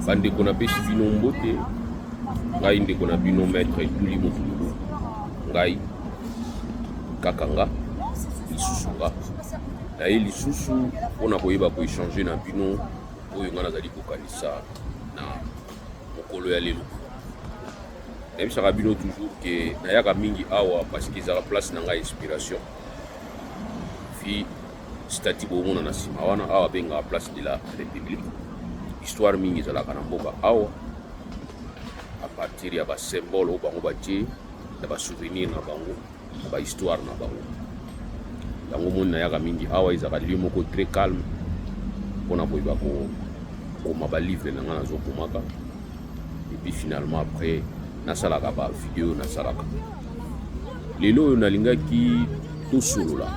bande qu'on a pesi bino mbote ngai ndeko na bino maître Tuli Mutulu ngai kakanga lisusu nga na ye lisusu mpona koyeba koéchange na bino oyo nga nazali kokanisa na mokolo ya lelo nayebisaka bino toujours ke nayaka mingi awa parce que ezaka place na ngai inspiration fi stati bomona na nsima wana awa bengaka place de la république histoire mingi ezalaka na mboka awa à partir ya basymbole oyo bango batie na basouvenir na bango na bahistoire na bango yango moni nayaka mingi awa ezalaka lieu moko très calme mpona koyeba koma balivre na nga nazokomaka et puis finalement après nasalaka bavideo nasalaka lelo oyo nalingaki tosolola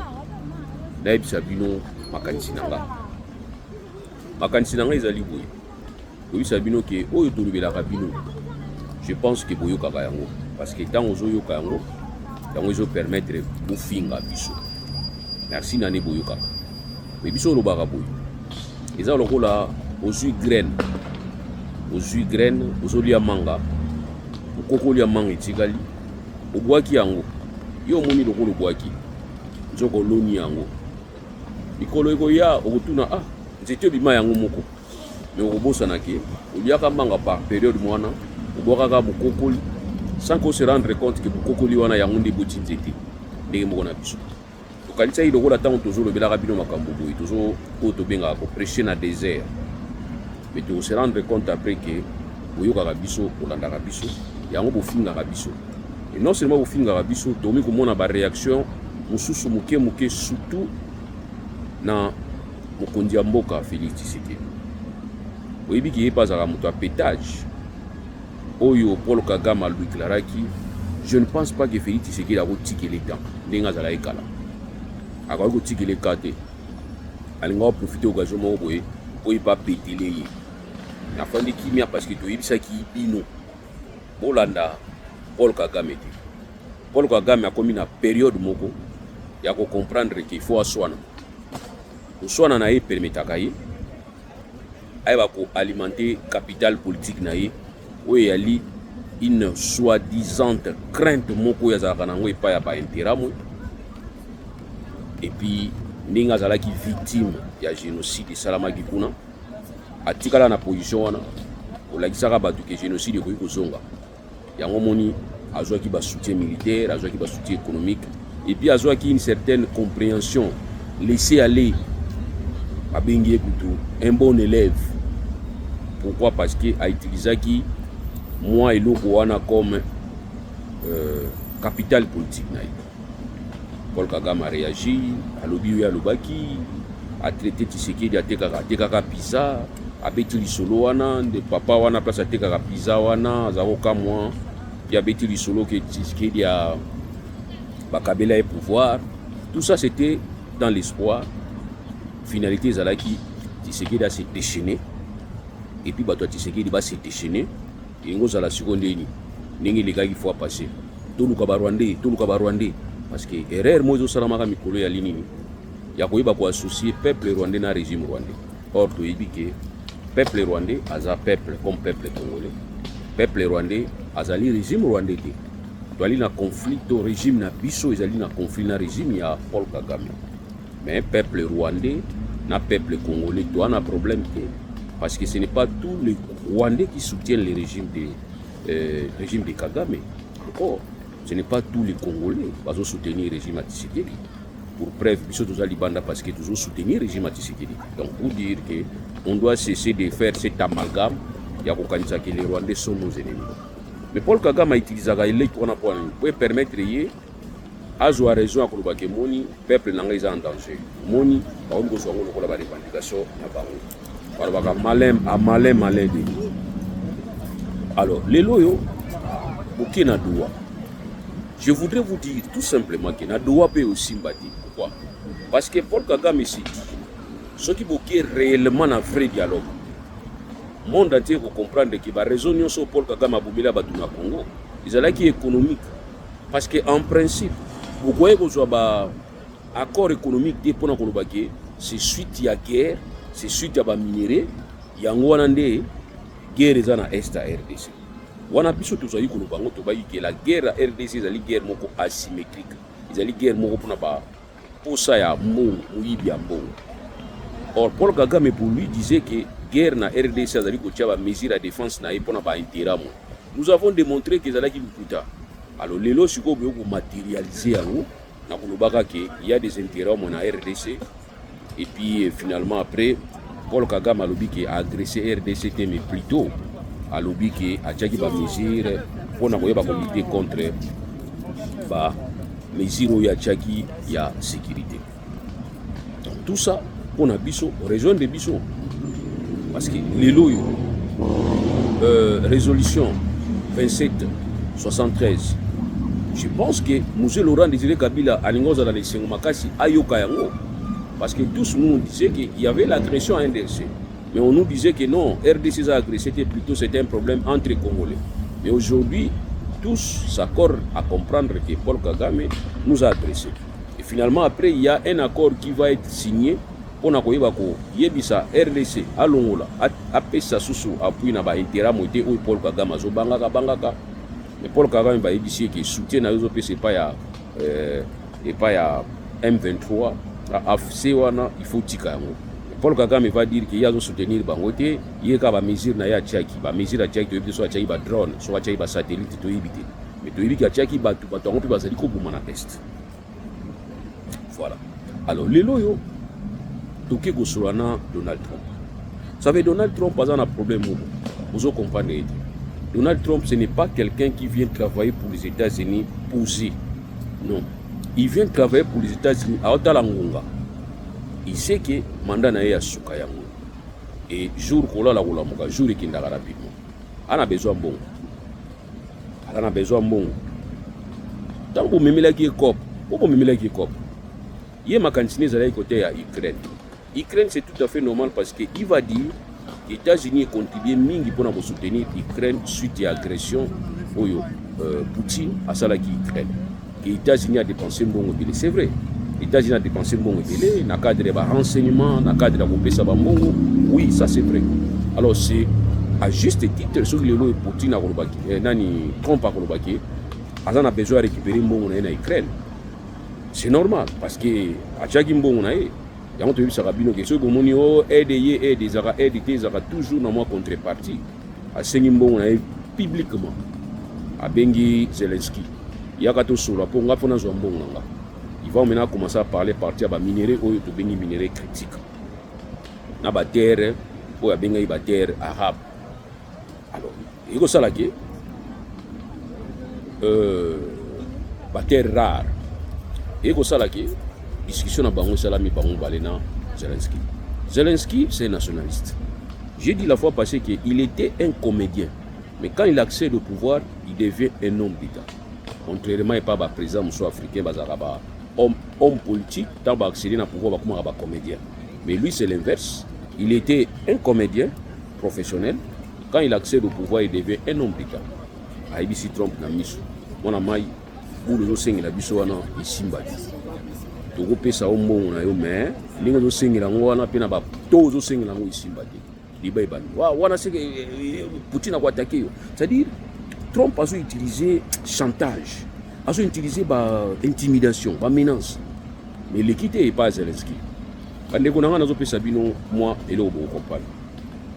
nayebisa bino makanisi na nga ezali boye koyebisa bino ke oyo tolobelaka bino je pense que boyokaka yango parce que ntango ozoyoka yango ezopermettre bofinga biso merci nane boyokaka me biso olobaka boye eza lokola ozwi graine ozolia manga okokoli ya manga etikali obwaki yango yo omoni lokola obwaki nzoko oloni yango mikolo ekoya okotuna nzete obima yango moko me okobosana ke oliaka manga par période mwana obwakaka bokokoli sans qu'on se rendre compte que bokokoli wana yango nde boti nzete ndenge moko na biso tokanisaki lokola ntango tozolobelaka bino makambo boye oyo tobengaka koprêcher na désert mais tose rendre compte après ke boyokaka biso olandaka biso yango bofingaka biso et non seulement bofingaka biso tokomi komona baréaction mosusu moke surtout na mokonzi ya mboka Félix Tshisekedi oyebi ke ye mpe azalaka moto ya pétage oyo Paul Kagame aludéclaraki je ne pense pas que Félix Tshisekedi akotikele temps ndenge azalaki kala akoki kotikele ka te alinga oprofite occasion moko boye oyo mpe apetele ye nafandi kimia parce que toyebisaki bino bolanda Paul Kagame te Paul Kagame akomi na période moko ya kocomprendre ke faut aswana koswana na ye permetaka ye ayeba koalimenter capital politique na ye oyo eyali une soi-disante crainte moko oyo azalaka nango epai ya bainteramwe et puis ndenge azalaki victime ya génocide esalamaki kuna atikala na position wana olakisaka bato ke génocide ekoki kozonga yango moni azwaki basoutien militaire azwaki basoutien économique et puis azwaki une certaine compréhension laisser aller babengi ye kutu un bon élève pourquoi parce que autilisaki mwa eloko wana comme capital politique na ye Paul Kagame a réagi alobi oyo alobaki atraité Tshisekedi atekaka pizza abeti lisolo wana nde papa wana place atekaka pizza wana azakoka mwa puis abeti lisolo ke Tshisekedi ya bakabela ye pouvoir tout ça c'était dans l'espoir finalité ezalaki Tshisekedi a se déchaîner et puis bato ya Tshisekedi ba se déchaîner yengo ozala siko ndeni ndenge elekaki fois passé toluka barwandais parce que erreur mo ezosalamaka mikolo ya linini ya koyeba koassocier peuple rwandais na régime rwandais or toyebi ke peuple rwandais aza peuple comme peuple congolais peuple rwandais azali régime rwandais te toali na conflit to régime na biso ezali na conflit na régime ya Paul Kagame mais peuple rwandais na peuple congolais toa na problème te parce que ce n'est pas tous les Rwandais qui soutiennent le régime de Kagame encore ce n'est pas tous les Congolais qui soutenir le régime de Tshisekedi. Pour preuve, nous sommes libanda parce que nous soutenir le régime de Tshisekedi. Donc pour dire qu'on doit cesser de faire cet amalgame, il y a que les Rwandais sont nos ennemis. Mais Paul Kagame a utilisé l'électorat pour permettre à avoir raison à que le peuple n'est pas en danger. Moni, par exemple, nous avons la revendication malin. Alors, les loyaux, beaucoup na doua. Je voudrais vous dire tout simplement que na doua peut aussi mbati. Pourquoi? Parce que Paul Kagame ici, ceux qui bloquent réellement un vrai dialogue, le monde entier pour comprendre que la raison sur Paul Kagame a boumé la Batouna Congo, ils ont l'acquis économique. Parce qu'en principe, vous voyez que vous avez un accord économique pour nous c'est suite à la guerre, c'est suite à la minerai, il y a un guerre eza na est à RDC wana biso tozali koloba ngo tobayi ke la guerre à RDC ezali guerre moko asymétrique ezali guerre moko mpona baposa ya mbongo moyibi ya mbongo. Or Paul Kagame pour lui disait que guerre na RDC azali kotia ba mesure ya défense na ye mpona baintérêt mo. Nous avons démontré que ezalaki lukuta. Alors lelo sikoyo boyo komaterialize yango na kolobaka ke il y a des intérêts mo na RDC et puis finalement après Paul Kagame alobi ke a agressé RDC te mais plutôt alobi ke atiaki ba mesure mpona koyeba kolite contre ba mesure oyo atiaki ya sécurité. Donc tout ça mpona biso rejoindre biso parce que lelo yo résolution 2773 je pense que monsieur Laurent Désiré Kabila alingi ozala na esengo makasi ayoka yango parce que tous nous disaient qu'il y avait l'agression à RDC mais on nous disait que non, RDC a agressé, plutôt c'était un problème entre Congolais. Mais aujourd'hui tous s'accordent à comprendre que Paul Kagame nous a agressé et finalement après il y a un accord qui va être signé pona koyeba ko yebisa RDC alongola apesa susu appui na ba intérêt moité oyo Paul Kagame azobangaka bangaka mais Paul Kagame ba yebisi ke soutien na yozo pesa pas ya M23 AFC wana il faut tika yango. Paul Kagame va dire que yazo soutenir bango te yeka ba mesure na ya tchaki ba mesure ya tchaki to yebisa so tchaki ba drone so tchaki ba satellite to yebite mais to yebiki tchaki ba tu ba to pe ba zali ko buma na test. Voilà. Alors lelo yo toke kosolana Donald Trump. Ça fait Donald Trump pas un problème. Vous comprenez. Donald Trump ce n'est pas quelqu'un qui vient travailler pour les États-Unis posé. Non. Il vient travailler pour les États-Unis à Otalangonga. Il sait que mandat na ya suka yango. Et jour kola la kola moka jour ekindaka rapidement. On a besoin bon. On a besoin bon. Tant que memela ki cop, pour memela ki cop. Yé makantinez à côté à Ukraine. Ukraine c'est tout à fait normal parce que il va dire que les États-Unis contribuent mingi pour soutenir l'Ukraine suite à l'agression Poutine à Salaki Ukraine. Que les États-Unis a dépensé un bon délai. C'est vrai. Les États-Unis a dépensé un bon délai. Dans le cadre de renseignements, dans le cadre de la compétition, oui, ça c'est vrai. Alors c'est à juste titre sur le lot Poutine a Trump a Kolobaki, on a besoin de récupérer un bon en Ukraine. C'est normal parce que à chaque bon il y a un peu de que ceux qui ont aidé toujours dans ma contrepartie. À Sengimbon, publiquement, à Bengi Zelensky, il y a 14 sur la peau, on a fait un bon. Il va maintenant commencer à parler partir à minerais ou de Bengi minerais critiques. Na ba terre, ou à Bengi ba terre arabe. Alors, il y a ça là qui ba terre rare. Il y a ça là qui discussion à Bango Salami Bango Balena Zelensky. Zelensky, c'est un nationaliste. J'ai dit la fois passée qu'il était un comédien. Mais quand il accède au pouvoir, il devient un homme d'État. Contrairement à pas président africain, homme politique, tant qu'il accède au pouvoir, il va comédien. Mais lui, c'est l'inverse. Il était un comédien professionnel. Quand il accède au pouvoir, il devient un homme d'État. ABC Trump n'a mis. Mon ami, pour le Seigneur, la Bissoana, il symbole. Togo pesa ombongo na yo mais linga zo sengela ngwana pe na ba to zo sengela ngo isimba te liba ibani wana seke Poutine a attaqué yo. C'est-à-dire Trump a utilisé chantage, a utilisé ba intimidation, ba menace. Mais l'équité est pas Zelensky. Bande ko nanga nazo pesa bino moi et le bon comprendre.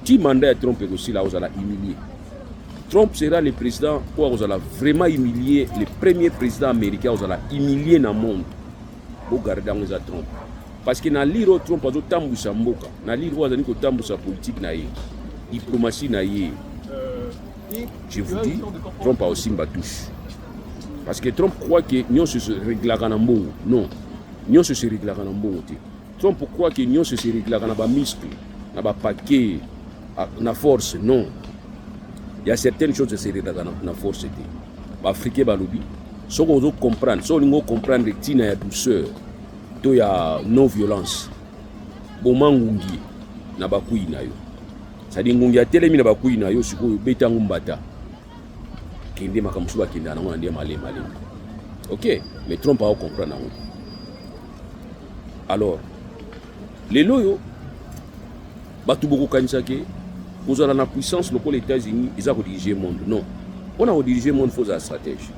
Ti mandat Trump est aussi là aux ala humilier. Trump sera le président où aux ala vraiment humilier, le premier président américain aux ala humilier dans le monde. Garder les Trump parce que na liro Trump azo tambusa mboka na liro azani ko tambusa politique na ye diplomatie na ye. Je vous dis Trump a aussi une touche parce que Trump croit que nous se réglera na mbongo. Non, nous se réglera na mbongo te. Trump croit que nous se réglera na ba muscle na ba paquet na force. Non, il y a certaines choses qui se réglera na force te. Ba africain ba lobby. Si on comprend, si on comprend que il y a douceur, il y a non-violence, bon mangungi na bakui na yo. C'est-à-dire ngungi a telemi na bakui na yo siko beta ngumbata. Kende makamusuba kenda na ngandi malé. OK, mais Trump a comprendre. Alors, les loyo batu boko kanisa ke vous avez la puissance local États-Unis ils ont dirigé le monde non on a dirigé le monde faut la stratégie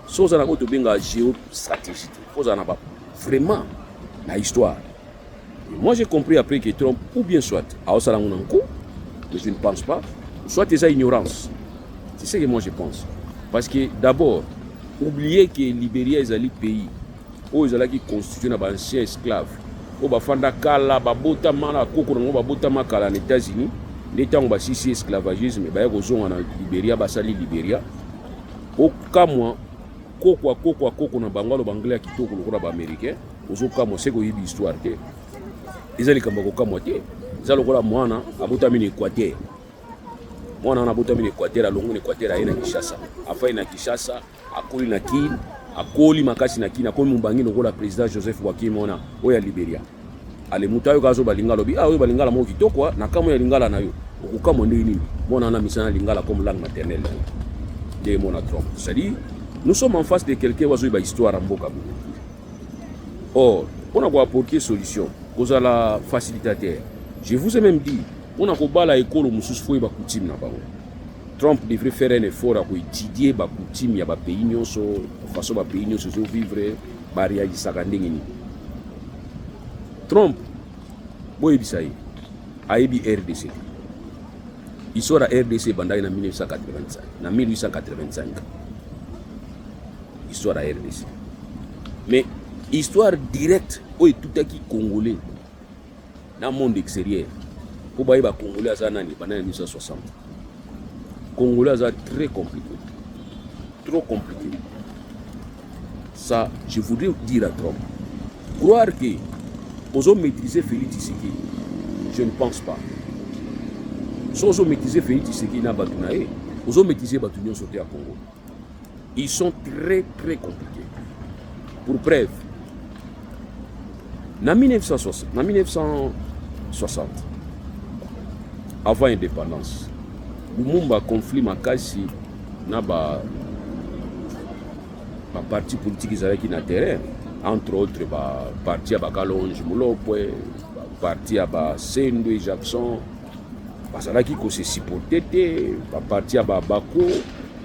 si vous avez la géostratégie faut avoir vraiment la histoire. Et moi j'ai compris après que Trump ou bien soit à Osalangonanko mais je ne pense pas soit c'est ignorance c'est ce que moi je pense parce que d'abord oubliez que Libéria est un pays où ils ont constitué un ancien esclave où bafanda kala babota mala koko ngo babota makala aux États-Unis n'étant ba sisi esclavagisme ba yako na Libéria basali Libéria okamwa koko na bangalo banglais kitoko lokola ba américain ozokamwa seko yibi histoire te ezali kamba kokamwa te ezali lokola mwana abotami na Équateur mwana na abotami na Équateur alongo na Équateur ayena Kinshasa afai na Kinshasa akoli na Kine akoli makasi na Kine akomi mbangi lokola président Joseph Joachim ona oya Libéria ale mutayo kazo balinga lobi oyo balingala mo kitoko na kamo ya lingala na yo okukamwa ndeni nini mwana na misana lingala comme langue maternelle de mona Trump c'est-à-dire nous sommes en face de quelqu'un wazo ba histoire mboka. Or on a quoi apporter solution aux la facilitateur je vous ai même dit on a ko bala école mususu fo ba coutume na bango. Trump devrait faire un effort à étudier ba coutume ya ba pays nyonso façon ba pays nyonso vivre ba réalisaka ndenge ni. Trump boy bisayi aibi RDC histoire RDC bandai na 1985 na 1885 histoire RDC mais histoire directe oyo tutaki congolais dans le monde extérieur pour ba congolais aza nani pendant 1960 congolais aza très compliqué trop compliqué ça je voudrais dire à Trump croire que vous maîtriser Félix Tshisekedi je ne pense pas si vous maîtriser Félix Tshisekedi na batunae vous maîtriser batunion sauter à Congo ils sont très très compliqués pour preuve en 1960 avant l'indépendance Lumumba conflit makasi na ba parti politique qui na terrain entre autres ba parti à Bakalonge Mulopwe parti à Sendwe Jackson bazalaki ko se supporter ba parti à Bako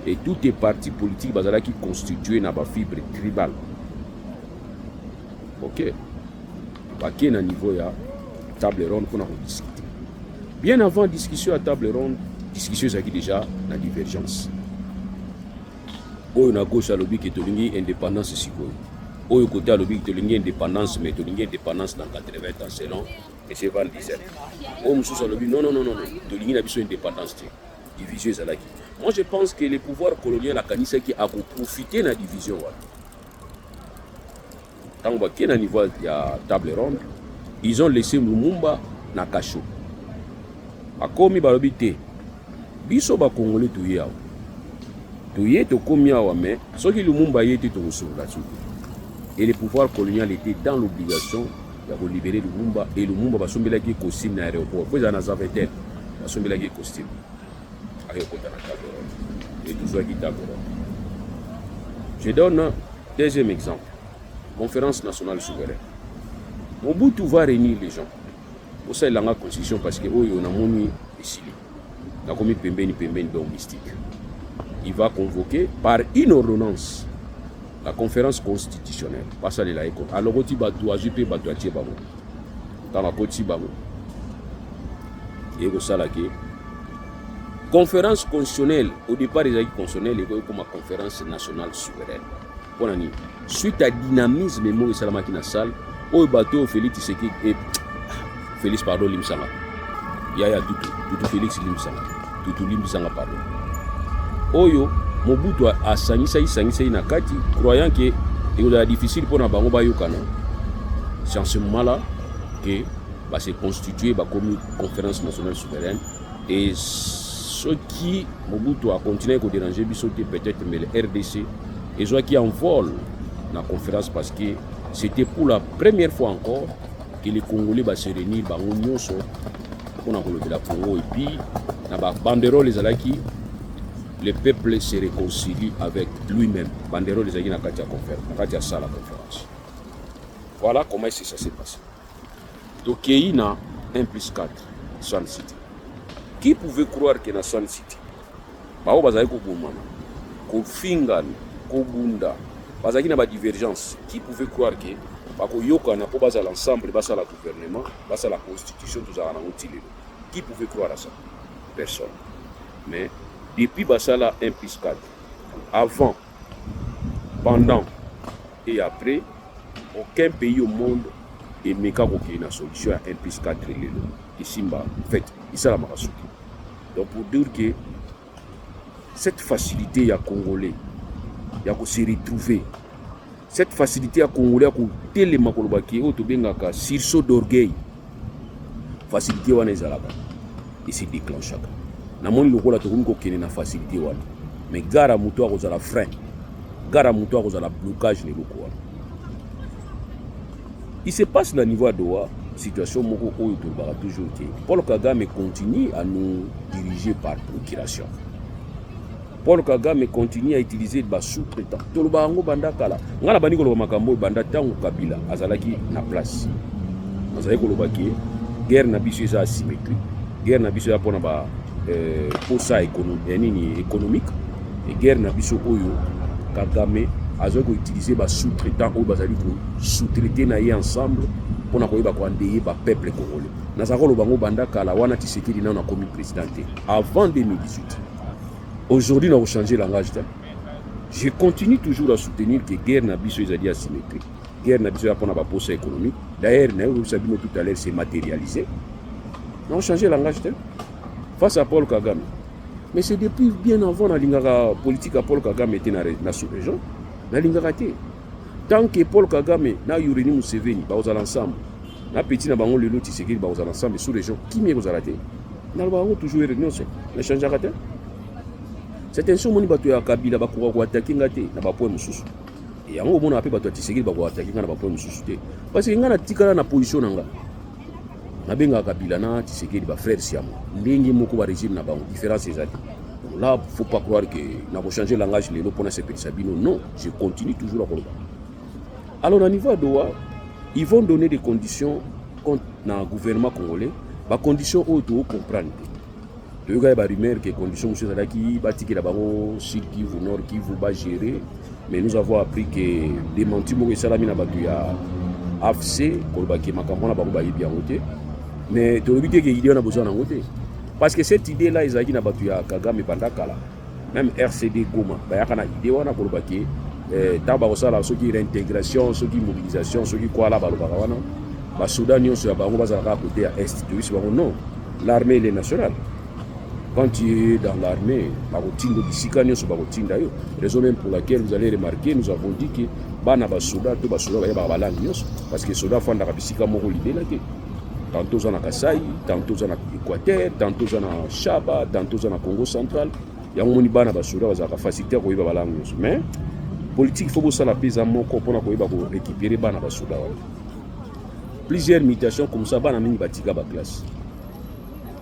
et tous les partis politiques bazalaki constitués na ba fibre tribale. OK baké na niveau ya table ronde pour discuter. Bien avant discussion à table ronde, discussion ça qui déjà la divergence. Oyo na gauche alobi ke tolingi indépendance sikoyo. Oyo côté alobi ke tolingi indépendance mais tolingi indépendance dans 80 ans selon M. Van Dizel. Oyo mususu alobi non tolingi na biso indépendance te. Division ezalaki. Moi je pense que le pouvoir colonial a kanisa qui a profité na division wana. Tant que na niveau ya table ronde, ils ont laissé Lumumba na kasho. Akomi balobi te. Biso ba Congolais tuye awa. Tuye to komi awa mais soki Lumumba yete to musunga tsu. Et le pouvoir colonial était dans l'obligation de libérer Lumumba et Lumumba basombelaki costume na aéroport. Vous en avez peut-être basombelaki costume. Aéroport na table ronde. Et tout ça qui table ronde. Je donne un deuxième exemple. Conférence nationale souveraine. Mobutu va réunir les gens. Pour ça, il a la constitution parce que on a moni ici. Il a commis pembeni mystique. Il va convoquer par une ordonnance la conférence constitutionnelle. Pas ça les laïcs. Alors on dit batu ajupe batu atie bamo. Dans la côte bamo. Et ça là que conférence constitutionnelle au départ les acquis constitutionnels et comme conférence nationale souveraine. Pour année. Suite à dynamisme mo salamaki na salle au bateau Félix Tshisekedi et Félix pardon Limsanga yaya tutu Félix Limsanga pardon oyo Mobutu a sangisa na kati croyant que il est difficile pour na bango bayokana c'est en ce moment là que va se constituer comme conférence nationale souveraine et ce qui Mobutu a continué à déranger biso peut-être mais le RDC et ceux qui envolent la conférence parce que c'était pour la première fois encore que les Congolais va se réunir pour la Congo et puis na banderole les alaki le peuple se réconcilie avec lui-même banderole les alaki na katia conférence na katia salle la conférence. Voilà comment ça s'est passé. Donc il y a 1 + 4 Sun City Qui pouvait croire que na Sun City bao bazali kobomana kofingana kobunda bazalaki na badivergence? Qui pouvait croire que bakoyokana mpo bazala ensemble basala gouvernement basala constitution tozala nango ti lelo? Qui pouvait croire à ça? Personne. Mais depuis basala implicade, avant, pendant et après, aucun pays au monde et meka koki une solution à implicade lelo ici en fait ça la marasuki. Donc pour dire que cette facilité à Congolais ya ko se retrouver, cette facilité à Congolais à ko telema kolobaki o to bengaka sursaut d'orgueil, facilité wana ezalaka et se déclenchaka na moni lokola to ko kene na facilité wana, mais gara muto a kozala frein, gara muto a kozala blocage le lokola. Il se passe au niveau de Doha, situation moko oyo tolobaka toujours que Paul Kagame continue à nous diriger par procuration. Paul Kagame continue à utiliser des sous-traitants. Tolobaka ngo banda kala. Ngala bani koloba makambo banda tango Kabila azalaki na place. Azali kolobaki guerre na biso eza asymétrique. Guerre na biso ya pona ba posa économique et guerre na biso oyo Kagame azali ko utiliser ba sous-traitants oyo bazali ko sous-traiter na ye ensemble pour koyeba ko andeye ba peuple congolais. Nazako lo bango banda kala wana Tshisekedi na komi président avant 2018. Aujourd'hui nous avons changé le langage. Je continue toujours à soutenir que guerre na biso ezali asymétrique. Guerre na biso ya pona ba posa économique. D'ailleurs, nous savons tout à l'heure c'est matérialisé. Nous avons changé le langage face à Paul Kagame. Mais c'est depuis bien avant la ligne politique à Paul Kagame était dans la sous-région. Na lingaka te tant que Paul Kagame na Yoweri Museveni bazala ensemble na petit na bango lelo Tshisekedi bazala ensemble sous région qui mieux bazala te na bango toujours réunion ça na changera te. C'est un son moni bato ya Kabila bakoka ko attaquer ngate na ba point mususu et yango mona ape bato Tshisekedi bako attaquer na ba point mususu te parce que ngana tikala na position nanga na benga Kabila na Tshisekedi ba frère siamo ndenge moko ba régime na bango différence ezali. Là, il ne faut pas croire que nous avons changé le langage de l'eau Sabino. Non, je continue toujours à parler. Alors, au niveau de Doha, ils vont donner des conditions contre le gouvernement congolais, des conditions où tu comprendre. Il y a des rumeurs que les conditions qui sont qui vous nord, qui vous va gérer. Mais nous avons appris que les mentis qui sont là, AFC, mais tu as dit qu'il y a besoin de côté. Parce que cette idée-là, ils ont dit que Kagame Bandakala, même RCD Goma, il y a une idée wana kolobaki, taba osala soki réintégration, soki mobilisation, soki quoi là balobaka wana, ba Soudan nyonso ya bango bazalaka côté à est, tu sais non, l'armée est nationale. Quand tu es dans l'armée, bakotinda bisika nyonso bakotinda yo. Raison même pour laquelle vous allez remarquer, nous avons dit que bana ba Soudan to ba Soudan ba balangi nyonso, parce que Soudan fanda ka bisika moko l'idée là que tantôt on a Kasaï, tantôt on a Équateur, tantôt on a Chaba, tantôt on a Congo central. Il y a un moni bana basura bazaka facilité ko yeba balango. Mais politique faut que ça la pesa moko pour ko yeba ko récupérer bana basura. Plusieurs mutations comme ça bana mini batika ba classe.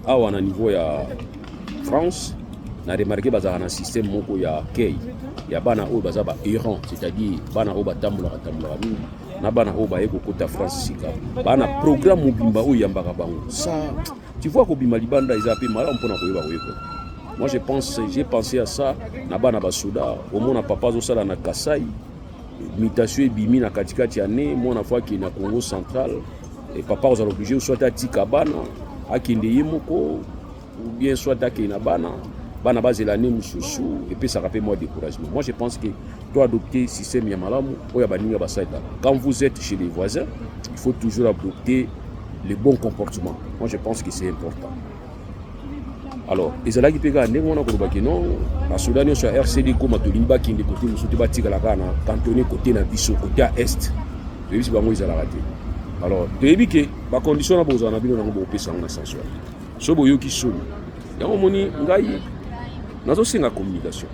Ah on a niveau ya France, na remarqué bazaka un système moko ya kei. Ya bana o bazaba Iran, c'est-à-dire bana o batambola mingi. Na bana o ba eko kota France sika bana programme mobimba o yambaka bango ça tu vois ko bima libanda izape mala mpona ko yeba ko yeko. Moi j'ai pensé à ça na bana basoda au mona papa zo sala na Kasai mutation e bimi na katikati ya ne mona fois ki na Congo central et papa aux obligé soit atika bana akinde yemoko ou bien soit akina bana base l'année mususu et puis ça rappelle moi découragement. Moi je pense que doit adopter système ya malamu oya baninga basaita. Quand vous êtes chez les voisins, il faut toujours adopter les bons comportements. Moi je pense que c'est important. Alors, ezalaki peka ndenge wana kolobaki non, na Soudan sur RCD comme tolimba ki ndeko côté mususu batika la kana cantonné côté na biso côté à est. De bisi bango ezala raté. Alors, debi que ba condition na bozana bino na ngo pesa na sensuel. So boyoki soni. Yango moni ngai nazo senga communication.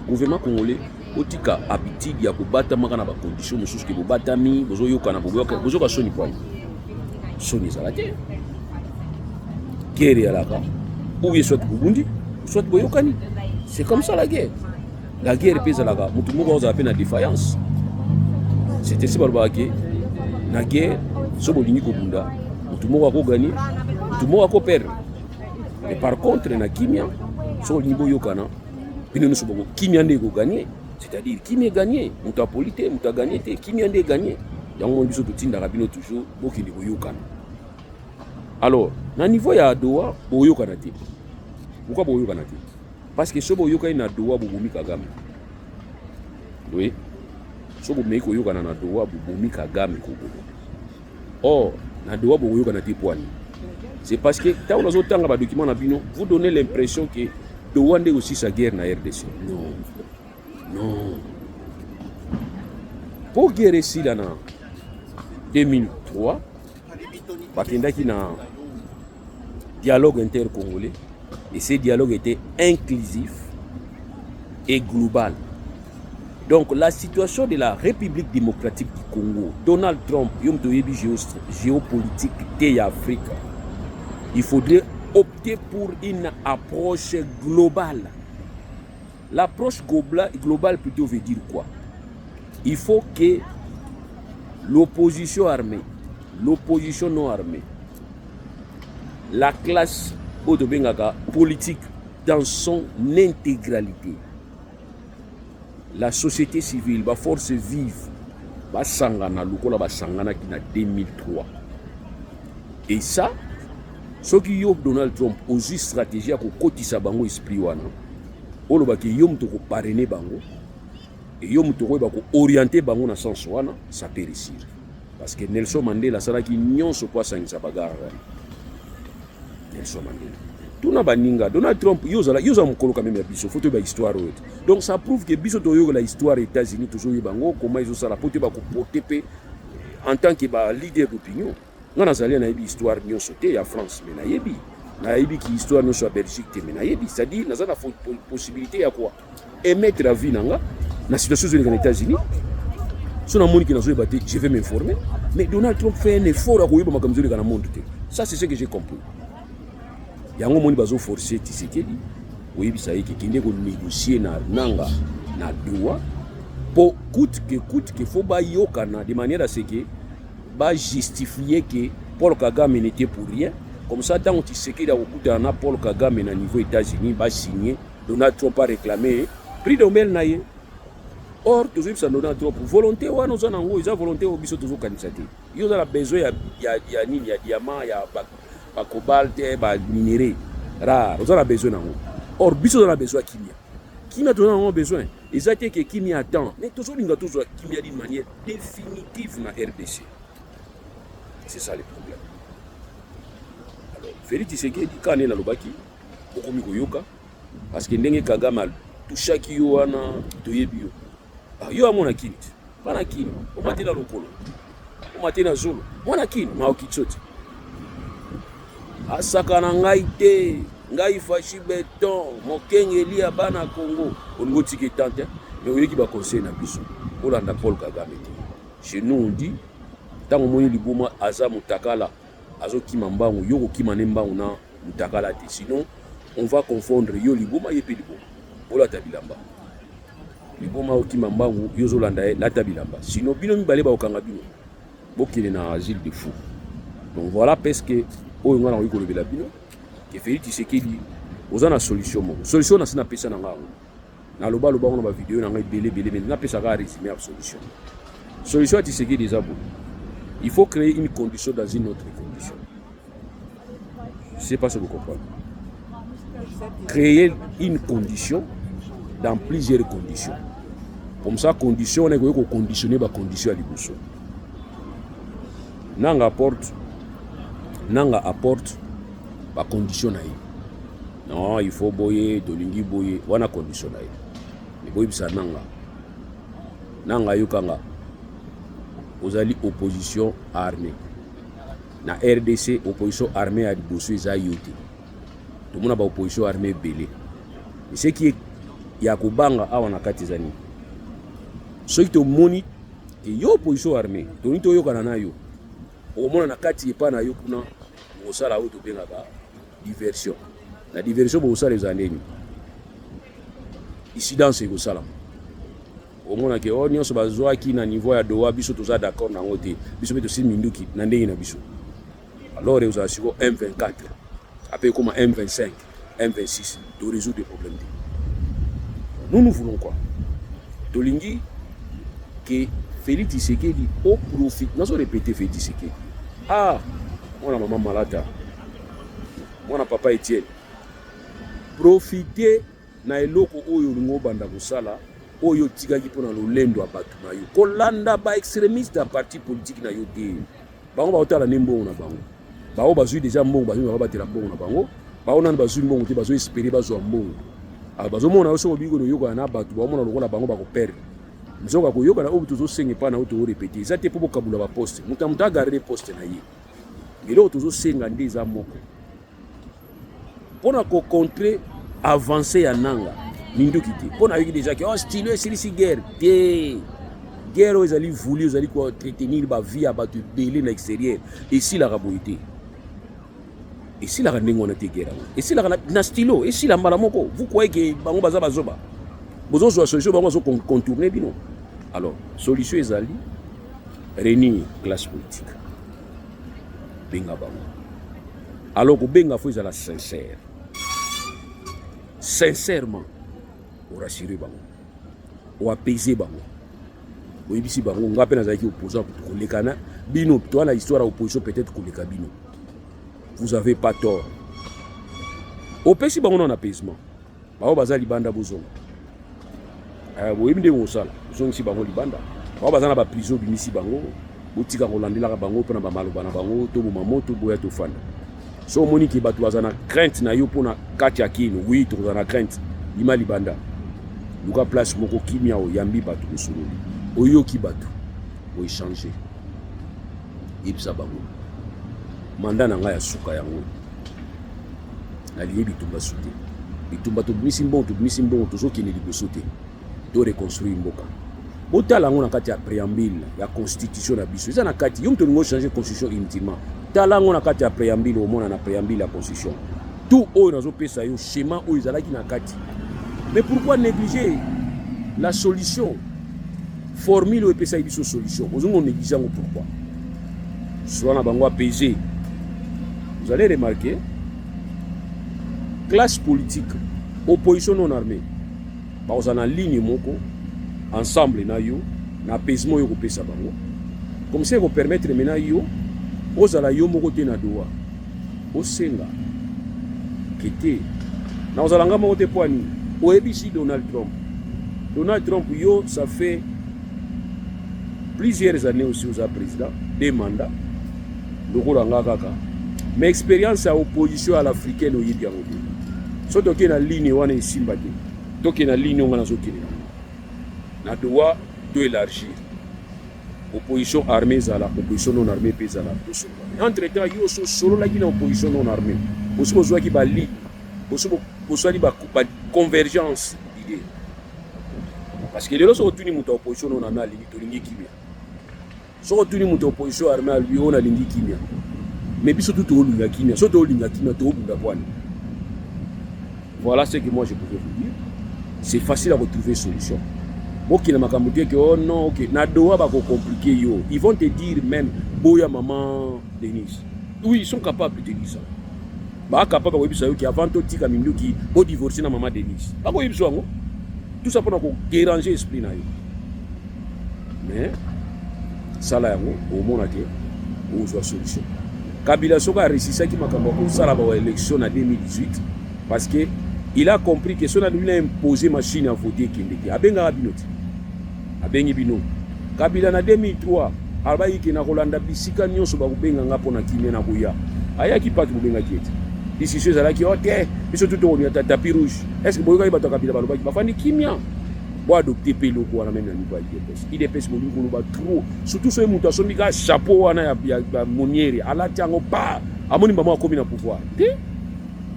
Gouvernement congolais otika habitude ya kobata maka na ba conditions mususu ke bobatami bozo yoka na bozo ka soni kwa. Soni zalate. Guerre alaka. Ou bien soit Burundi, soit boyokani. C'est comme ça la guerre. La guerre pèse alaka. Mutu moko oza peine na défaillance. C'était ce balbaki. La guerre so bolingi ko bunda. Mutu moko ko gagner, mutu moko ko perdre. Mais par contre na kimia so niveau yokana bino nusu boko kimia ndeko gagner, c'est-à-dire kimia gagner muta polité muta gagner te kimia ndeko gagner yango biso tutinda rabino toujours bokili koyokana. Alors na niveau ya Doha boyokana te. Pourquoi boyokana te? Parce que so boyokana na Doha bobomi Kagame. Oui. So bobomi koyokana na Doha bobomi Kagame koko. Or na Doha boyokana te poani. C'est parce que quand on a autant de documents, vous donnez l'impression que Doha est aussi sa guerre dans la RDC. Non. Non. Pour guerre ici, là, en 2003, il y a un dialogue intercongolais. Et ce dialogue était inclusif et global. Donc la situation de la République démocratique du Congo, Donald Trump, géopolitique de l'Afrique, il faudrait opter pour une approche globale. L'approche globale plutôt veut dire quoi? Il faut que l'opposition armée, l'opposition non armée, la classe politique dans son intégralité, la société civile, la force vive, va sangana, lukola va sangana qui na 2003. Et ça, ce qui y a Donald Trump aussi stratégie à côté sa bango esprit wana, on va que yom to parrainer bango et yom to va orienter bango dans sens wana, ça peut réussir. Parce que Nelson Mandela ça là qui nyon se passe en sa bagarre. Nelson Mandela. Tout na baninga Donald Trump yoza mukolo quand même ya biso photo ba histoire. Donc ça prouve que biso to yo la histoire États-Unis toujours bango comment ils ont ça la photo ba ko porter en tant que ba leader d'opinion. Ngana zali na yebi histoire nyonso te ya France mais na yebi ki histoire nyonso ya Belgique te mais na yebi c'est-à-dire na za na possibilité ya quoi émettre la vie nanga na situation aux États-Unis. Si on a qui n'a pas je vais m'informer. Mais Donald Trump fait un effort à courir dans le monde. Ça, c'est ce que j'ai compris. Il y a un monde qui a forcé Tshisekedi. Oui, ça y est, qui a négocié na Doha. Pour coûte que faut bailler de manière à ce que va justifier que Paul Kagame n'était pour rien. Comme ça, tant que Tshisekedi a coûté à Paul Kagame à niveau États-Unis, va signer. Donald Trump a réclamé prix de Nobel naïe. Or, toujours ça nous donne trop volonté. Ouais, nous avons une volonté au biso toujours candidaté. Ils ont besoin il y a diamant, il y a cobalt, il y a minerai rare. Nous avons besoin d'en. Or, biso nous avons besoin de kimia. Kimia nous avons besoin. Ils ont été que kimia attend. Mais toujours nous avons toujours kimia d'une manière définitive dans RDC. C'est ça le problème. Alors, Félix Tshisekedi quand on est dans le baki, au komi koyoka, parce que ndenge Kagame toucha kiyo wana toyebi yo. Yo amona kini bana kini omatela lokolo omatela zolo mwana kini maokitsote asaka na ngai te ngai fashi beton mokengeli ya bana Congo olingo tiki tante mais oyeki ba conseil na biso olanda Paul Kagame te. Chez nous on dit tango moni liboma aza mutakala azokima mbangu yo kokima ne mbangu na mutakala te, sinon on va confondre yo liboma yepe liboma ola tabilamba liboma okima mbangu yozo landa la tabilamba, sinon bino mibale ba okanga bino bokile na asile de fou. Donc voilà parce que oyo ngana ko kolobela bino que Félix Tshisekedi ozana solution mo solution na sina pesa na ngao na loba on ba vidéo na ngai belé mais na pesa ga résumé à solution. Solution à Tshisekedi déjà bon. Il faut créer une condition dans une autre condition. Je sais pas si vous comprenez. Créer une condition dans plusieurs conditions. Comme ça, condition, on est conditionné par condition à l'ibousso. Nanga apporte par condition à non, il faut boyer, dolingi boyer, on a condition à mais boyer ça nanga yokanga. Vous avez opposition armée. Na RDC, opposition armée à l'ibousso, ils ont yoté. Tout le monde a opposition armée belé. Et ce qui est ya kubanga awa na kati zani soki to moni ke yo opposition armée to nito yo kana nayo o mona na kati epa na yo kuna ngosala o to benga ba diversion la diversion bo usala ezaneni incidence ko sala o mona ke o nyonso bazwa ki na niveau ya Doha biso toza d'accord na ngote biso beto si minduki na ndenge na biso alors eusala siko M24 Après comme M25, M26, de résoudre des problèmes. Nous voulons quoi? Tolingi que Félix Tshisekedi au profit. Nous avons répété Félix Tshisekedi. Ah, mon maman malade. Mon papa Etienne. Profiter na eloko oyo lingo banda kosala oyo tikaki pona lolendo ya bato na yo kolanda ba extrémiste ya parti politique na yo te bango baotala ne mbongo na bango bao bazwi déjà mbongo bazwi babatela mbongo na bango bao nani bazwi mbongo te bazo espérer bazwa mbongo bazomona yo soko biko yoka na bato baomona lokola bango bakoperdre nzoka koyoka na oyo tozosenga epa na oyo toorepete eza te mpo bokabula baposte moto agarde poste na ye eloko tozosenga nde eza moko mpona kocontre avancé ya nanga minduki te mpona yoki déjà ke style esilisi guerre te guerre oyo ezali voulu ezali koentretenir bavie ya bato ebele na extérieur esilaka boye te esilaka ndenge wana te guerre yango esilaka na stylo esila mbala moko vous croyez ke bango baza bazoba bozozwa solution bango bazocontourne bino alors solution ezali réunir classe politique benga bango alors kobenga fo ezala sincère sincèrement au rassurer bango au apaiser bango oyebisi bango nga pe nazalaki opposant kolekana bino toi la histoire à opposition peut-être koleka bino vous avez pas tort opesi bango na apaisement bao baza libanda bozonga boyebi ndenge osala ozongisi bango libanda bao baza na baprison bimisi bango botika kolandelaka bango mpona bamaloba na bango toboma moto boya tofanda so omoni ke bato baza na crainte na yo mpona kati ya kino wi tokoza na crainte lima libanda luka place moko kimia oyambi bato kosololi oyoki bato oechange yebisa bango manda na ngai ya suka yango nalingi bitumba su te bitumba tobimisi mbongo tozokende liboso te to reconstruire mboka botala yango na kati ya préambule ya constitution na biso eza na kati yo moto olingi ochange constitution inutilement tala yango na kati ya préambule omona na préambule ya constitution tout oyo nazopesa yo schéma oyo ezalaki na kati mais pourquoi négliger la solution formule oyo epesaki biso solution ozongi onéglige yango pourquoi soit na bango apaisé vous allez remarquer classe politique opposition non armée bakoza na ligne moko ensemble na yo na apaisement oyo kopesa bango comme ça ekopermettre mena yo ozala yo moko te na doa osenga kete na ozala nga moko te po ani oyebisi Donald Trump yo ça fait plusieurs années aussi oza président 2 mandats lokola nga kaka mais expérience ya opposition à l'africaine oyebi yango te so toke na ligne wana esimba te toke na ligne onga nazokende na doa to élargir opposition armée ezala opposition non armée mpe ezala entre temps yo so sololaki na opposition non armée osi bozwaki baligne osi bozwaki baconvergence d'idée parce que lelo soko otuni moto ya opposition non armée alingi tolingi kimia soko otuni moto ya opposition armée alui oyo nalingi kimia mais biso tu toolinga kimia so toolinga kimia toobunda pwani voilà ce que moi je pouvais vous dire c'est facile à retrouver solution ok na makambo te que oh non ok na doa bako compliqué yo ils vont te dire même boya maman Denise oui ils sont capables de dire ça ba capable ko yebisa yo ki avant to tika mindu ki bo divorcer na maman Denise ba ko yebisa ngo tout ça pour ko déranger esprit na yo mais ça là yango au mona te o soit solution Kabila soka réussi ki makambo ko sala ba élection na 2018 parce que il a compris que son a imposé machine à voter Kindeki abenga binoti abengi bino Kabila na 2003 albayi ke na Rolanda bisika nyonso ba kubenga ngapo na kimia na boya ayaki patu kubenga kieti décision ezalaki ok biso tout on yata tapis rouge est-ce que boyoka bato Kabila balobaki bafandi kimia bo adopter pelo ko na même na niveau IDPS mo lingo ba trop surtout so mutu asombi ka chapeau wana ya moniere alati yango pa amoni mama akomi na pouvoir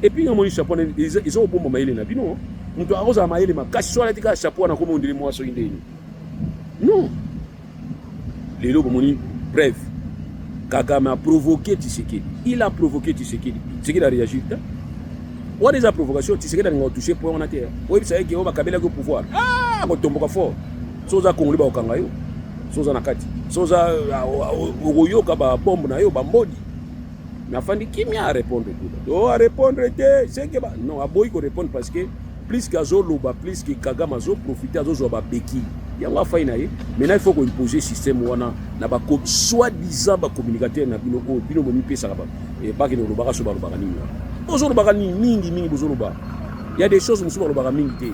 et puis amoni chapeau ils ont bomba maile na bino mutu akoza maile makasi so alati ka chapeau na komo ndiri mwa so indeni non lelo bomoni bref Kagame a provoqué Tshisekedi il a provoqué Tshisekedi Tshisekedi a réagi what is la provocation Tshisekedi a touché point on a terre oui ça y est ba Kabila ko pouvoir ko tomboka fort soza kongoli ba okanga yo soza na kati soza oyoka ba bombe na yo ba mbodi mais afandi kimia à répondre tout à répondre c'est que non aboyi ko répondre parce que plus qu'azoloba plus que Kagame azo profiter azozwa ba beki yango afai na ye. Maintenant il faut qu'on imposer système wana na ba soi-disant ba communicateur na bino ko bino moni pesa ba et pas que no lobaka so ba lobaka nini bozo lobaka ni mingi bozo loba. Il y a des choses musu ba lobaka mingi te,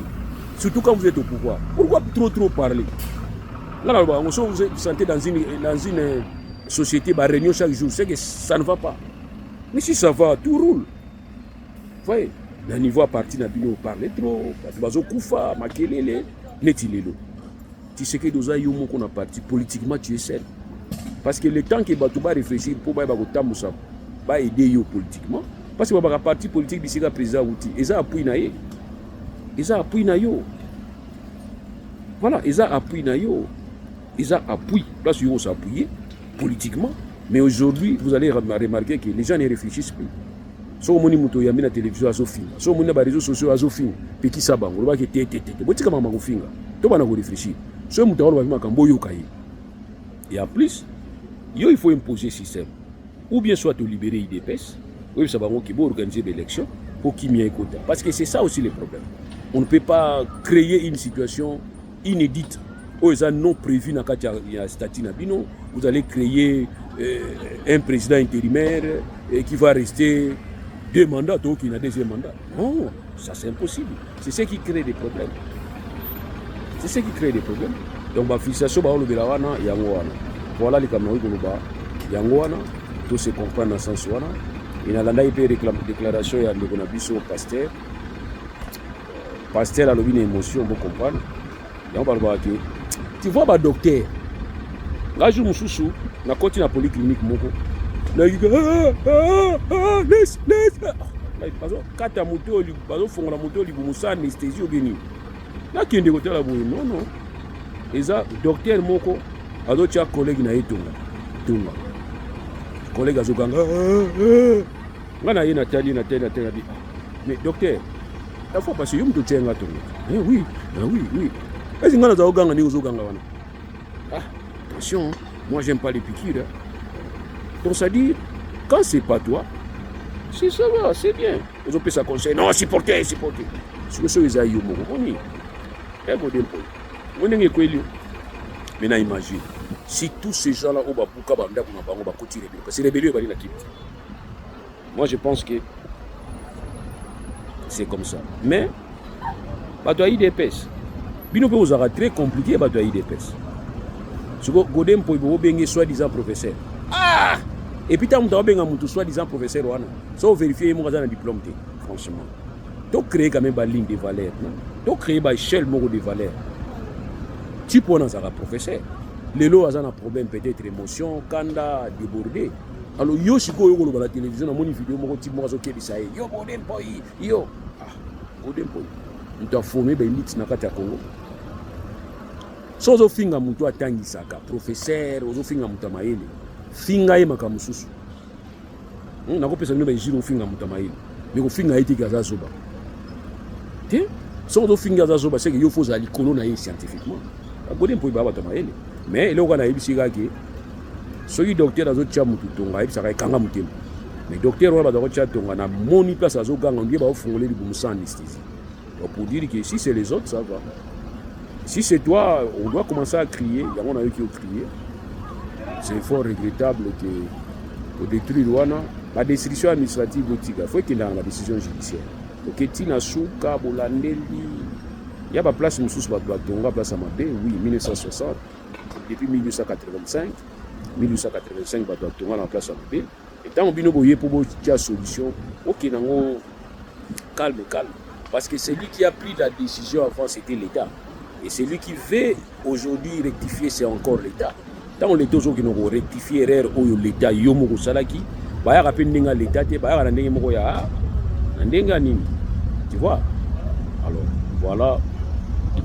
surtout quand vous êtes au pouvoir. Pourquoi trop parler là on se vous sentez dans une société ba réunion chaque jour, c'est que ça ne va pas. Mais si ça va, tout roule. Vous voyez, le niveau à partir na bino parler trop, bazo kufa makelele netilelo. Tu sais que doza yo moko na parti politiquement tu es seul. Parce que le temps que bato ba réfléchir pour ba ko tamusa ba aider yo politiquement, parce que ba parti politique bisika président outi, eza appui na ye. Eza appui na yo. Voilà, eza appui na yo. Eza appui, place yo s'appuyer politiquement. Mais aujourd'hui, vous allez remarquer que les gens ne réfléchissent plus. Si vous avez des gens la télévision, si vous avez des réseaux sociaux, petit sabang, vous avez des réfléchir. Si vous avez et en plus, il faut imposer le système. Ou bien soit libérer l'IDPS, ou bien organiser des élections pour qu'il y ait un quota. Parce que c'est ça aussi le problème. On ne peut pas créer une situation inédite. Non prévu dans le statut. Vous allez créer un président intérimaire qui va rester 2 mandats, donc il a 2e mandat. Non, ça c'est impossible. C'est ce qui crée des problèmes. C'est ce qui crée des problèmes. Donc, la fixation, voilà les caméras qui tout se comprend dans le sens où il y a une déclaration de l'économie pasteur. Pasteur a une émotion, on peut comprendre. Tu vois, docteur, là, je me suis na koti na polyclinique moko. Là, il dit laisse. Bazo kata moto li bazo fongola moto li bumusa anesthésie au béni. Là qui est de côté la boue non. Eza docteur moko azo tia collègue na etonga. Collègue azo ganga. Ngana yena tali na tali. Mais docteur, la fois parce que yo mto tsenga tonga. Oui. Est-ce ngana za oganga ni ozo ganga wana? Attention. Moi, j'aime pas les piqûres. Donc, ça dit, quand c'est pas toi, si ça va, c'est bien. Ils ont fait ça conseil. Non, supporter. Ce que c'est les aïeux, mon maintenant, imagine, si tous ces gens-là, moi, je pense que c'est comme ça. Mais, bateau IDPS, bino peut vous avoir très compliqué, bateau IDPS. Godem pour vous soi-disant professeur. Et puis, tu as soi-disant professeur. Ça, vous vérifiez mon diplôme. Franchement. Tu crées quand même une ligne de valeur. Tu crées une échelle de valeur. Tu peux être un professeur. Les lots ont un problème, peut-être émotion, kanda, débordé. Alors, yo, si vous avez la télévision, mon vidéo, mon type, moi, je suis yo, Godem pour yo. Godem pour tu as formé une élite dans le Congo. So zo finga mutu atangisaka professeur ozo finga mutu maele finga ye makamususu nako pesa nyo ba jiro finga mutu maele mais ko finga eti gaza zoba te so zo finga za zoba c'est que yo faut za likolo na ye scientifiquement agode mpo ba ba maele mais ele okana ebisika ke soki docteur azo tia mutu tonga ebisaka ekanga mutema mais docteur wa ba zo tia tonga na moni place azo ganga ndiye ba ofungole libumu sans anesthésie. Donc pour dire que si c'est les autres ça va. Si c'est toi, on doit commencer à crier. Il y en a eu qui ont crié. C'est fort regrettable que pour détruire Rwanda, la décision administrative, il faut qu'il y ait la décision judiciaire. Donc, il y a Souka, Bolandeli, il y a pas place où on place à Mabé, oui, 1960, depuis 1885, il y a la place à Mabé. Et tant qu'on a pour une solution, ok, calme. Parce que celui qui a pris la décision avant, c'était l'État. Et celui qui veut aujourd'hui rectifier, c'est encore l'État. Tant on est toujours qui nous rectifier l'erreur où l'État yomo salaki, bah rappelle n'enga l'État, bah rappelle n'enga moko ya, n'enga nini, tu vois. Alors voilà,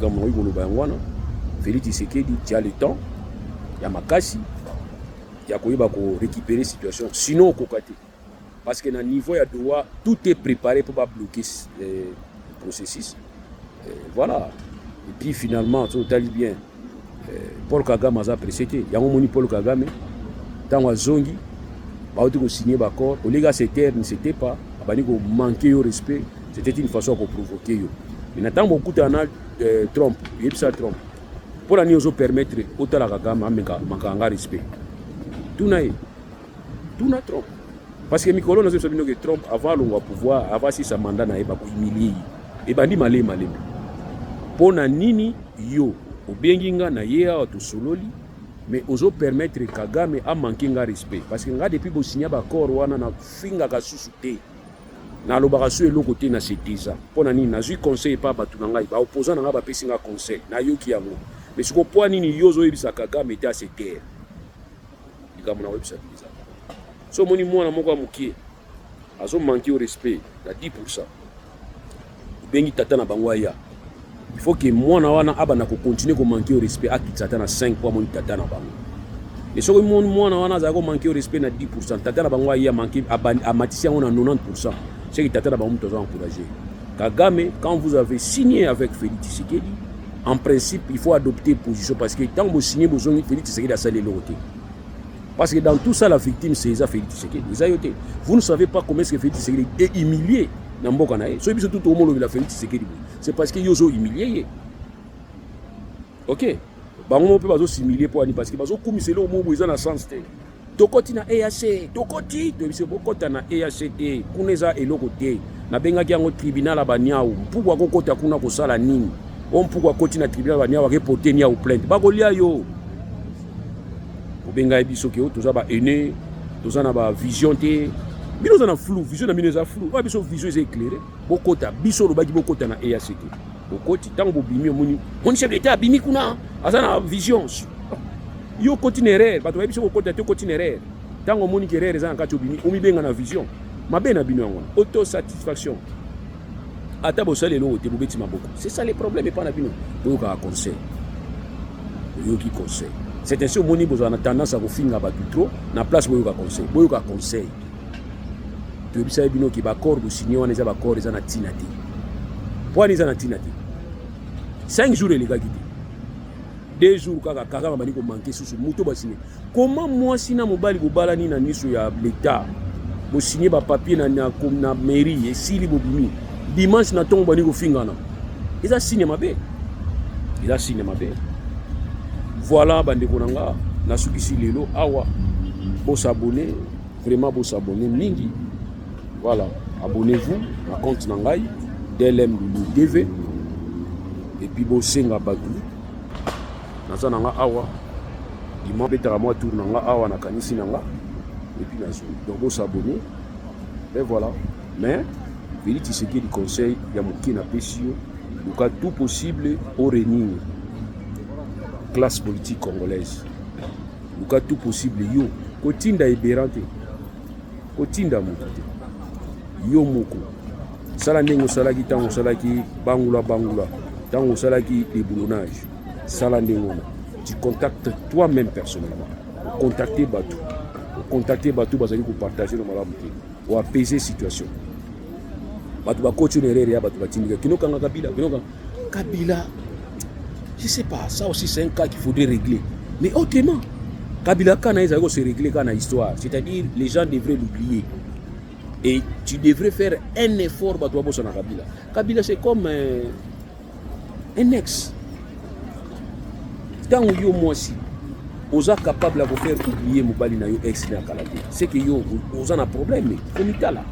comme on dit le bangwana, Félix Tshisekedi, tu as le temps, il y a makasi, il y a quoi récupérer la situation, sinon au kokate. Parce que dans le niveau ya droit, tout est préparé pour pas bloquer le processus. Voilà. Et puis finalement, tout allait bien. Paul Kagame a précédé. Il y a un Paul Kagame, dans la zongi, baote ko signer d'accord au lieu se taire ne c'était pas abani ko manquer au respect, c'était une façon de provoquer yo. Mais n'attend beaucoup de Trump, il ça Trump. Pour la nous permettre autant la Kagame à respect. Tout n'a Trump. Parce que Mikolo nous savons que Trump avant le pouvoir, avant si sa mandat n'a pas humilié. Et bandi malé. Pour na nini yo au benginga na yea to sololi, mais ozo permettre Kagame à manquer un respect. Parce que depuis bo signer accord wana na finga ka susute. Na lobaka so elo côté na setisa pona nini nazui conseil pa batu na ngai ba opposant na nga ba pesi nga conseil na yoki yango mais siko po nini yozo yebisa Kagame te a se terre likambo na webisa biza so moni mwana moko amukie azo manquer au respect na 10% bengi tata na bango ya il faut que mwana wana abana ko continuer ko manquer au respect akitata na 5 pour moni tata na bango et so mwana wana za ko manquer au respect na 10% tata na bango ya manquer amatisia on a 90%. C'est qui t'attend à encourager. Kagame, quand vous avez signé avec Félix Tshisekedi, en principe, il faut adopter position parce que tant que vous signez, vous avez Félix Tshisekedi à saler l'autre. Parce que dans tout ça, la victime, c'est Félix Tshisekedi. Vous ne savez pas comment est-ce que Félix Tshisekedi est humilié dans Mbokanae. C'est parce qu'il est humilié. Ok. On peut s'humilier pour aller parce que c'est le mot où ils ont la sens. Tokoti na EAC, tokoti to bokota na EACT kuneza eloko te na benga kiango tribunal la banyao mpukwa kokota kuna kosala nini on mpukwa koti na tribunal banyao reporter nia ou plainte bakolia yo benga biso ke toza ba ene toza na ba vision te bino za na flou vision na mineza flou ba biso vision est éclairée bokota biso lo baki bokota na EACT bokoti tango bobimi moni mon chef d'état bimi kuna azana vision yo continuer bato babiso ko kota te continuer tango moni kerere za nkati obini omibenga na vision mabe na bino ngona autosatisfaction ata bo sale lo te bobeti maboko c'est ça les problèmes pas na bino boyoka conseil boyoki conseil c'est ainsi moni bozo na tendance à kofinga batu trop na place boyoka conseil to bisa bino ki ba accord bo signé wana za ba accord za na tinati point za na tinati 5 jours les gars qui 2 jours Kagame bani ko manquer sous moto ba signé comment moi sina mobali bobala ni na niso ya l'état bo signé ba papier na mairie et sili bobimi dimanche na tongo bani ko fingana ils a signé mabe voilà bande konanga na sukisi lelo awa bo s'abonner vraiment bo s'abonner mingi voilà abonnez-vous na compte na ngai DLM Lulu TV et puis bo senga batu naza nanga awa dimanche betara moi tour nanga awa na kanisi nanga et puis nazo donc on s'abonner et voilà mais Félix Tshisekedi conseil ya moki na pesio le cas tout possible au réunir classe politique congolaise le cas tout possible yo kotinda eberante kotinda moto yo moko sala ndenge osalaki ntango osalaki bangula ntango osalaki déboulonnage sala ndenge wana tu contactes toi-même personnellement contacter bato bazali kopartager no malamu te o apaiser situation bato bakoti nerere ya bato batindika kinokanga Kabila je sais pas ça aussi c'est un cas qu'il faudrait régler mais autrement Kabila kana ezali ko se régler kana histoire c'est-à-dire les gens devraient l'oublier et tu devrais faire un effort bato bossa na Kabila c'est comme un ex tant yo moi si oza capable de faire oublier mobali na yo ex na kalate c'est que yo oza na problème komitala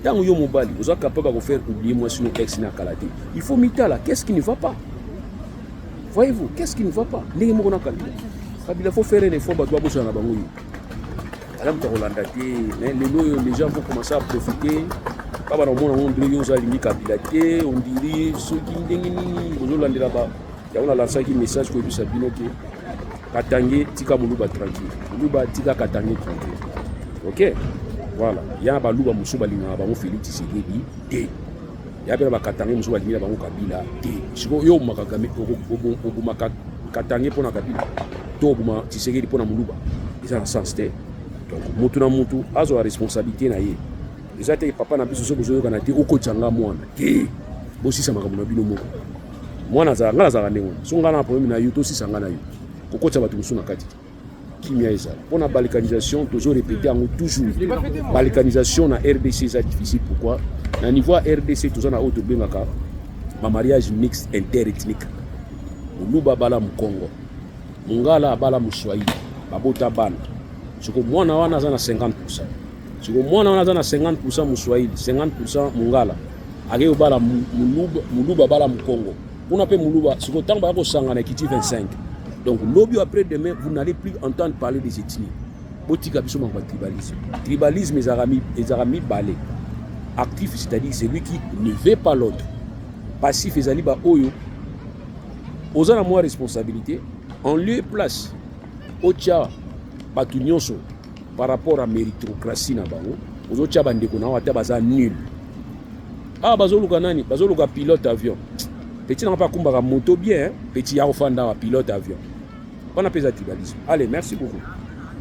tant yo mobali oza capable de faire oublier moi si no ex na kalate il faut mitala qu'est-ce qui ne va pas voyez-vous qu'est-ce qui ne va pas ndenge moko na Kabila faut faire un effort bato bossa na bango alam to Rolanda te mais les gens vont commencer à profiter pas ba mona monde yo oza lingi Kabila te on dirait ceux qui ndenge ni ozo landela ba ya on a lancé un message pour lui Sabino que Katange tika muluba tranquille muluba tika Katange tranquille ok voilà ya ba luba musuba linga ba mo Félix Tshisekedi te ya ba Katange musuba linga ba mo Kabila te siko yo makagame obuma Katange pona Kabila to obuma Tshisekedi pona muluba ils ont sens te donc mutu na mutu azo la responsabilité na ye ezate papa na biso so bozo kana te okochanga mwana te bosisa makambo na bino moko mwana za ngala za ndenge so ngana problème na yo to sisanga na yo kokotsa bato musu na kati kimia ezala pona balkanisation toujours répéter en toujours balkanisation na RDC est difficile. Pourquoi na niveau RDC tous na auto bengaka ma mariage mixte interethnique muluba bala mukongo mungala bala muswahili babota bana siko mwana wana za na 50%, siko mwana wana za na 50% muswahili 50% mungala akeyo bala muluba bala mukongo kuna pe muluba siko tamba yako sanga na kiti 25. Donc lobby après demain vous n'allez plus entendre parler des ethnies botika biso mangwa tribalisme. Tribalisme ezarami balé actif, c'est-à-dire c'est lui qui ne veut pas l'autre. Passif ezali ba oyo ozana moi responsabilité en lieu et place otia batu nyonso par rapport à méritocratie na bango ozotia bandeko na wata baza nul. Ah bazoluka nani bazoluka pilote avion petit n'a pas kumbaka moto bien, petit ya ofanda wa pilote avion. On appelle ça tribalisme. Allez, merci beaucoup.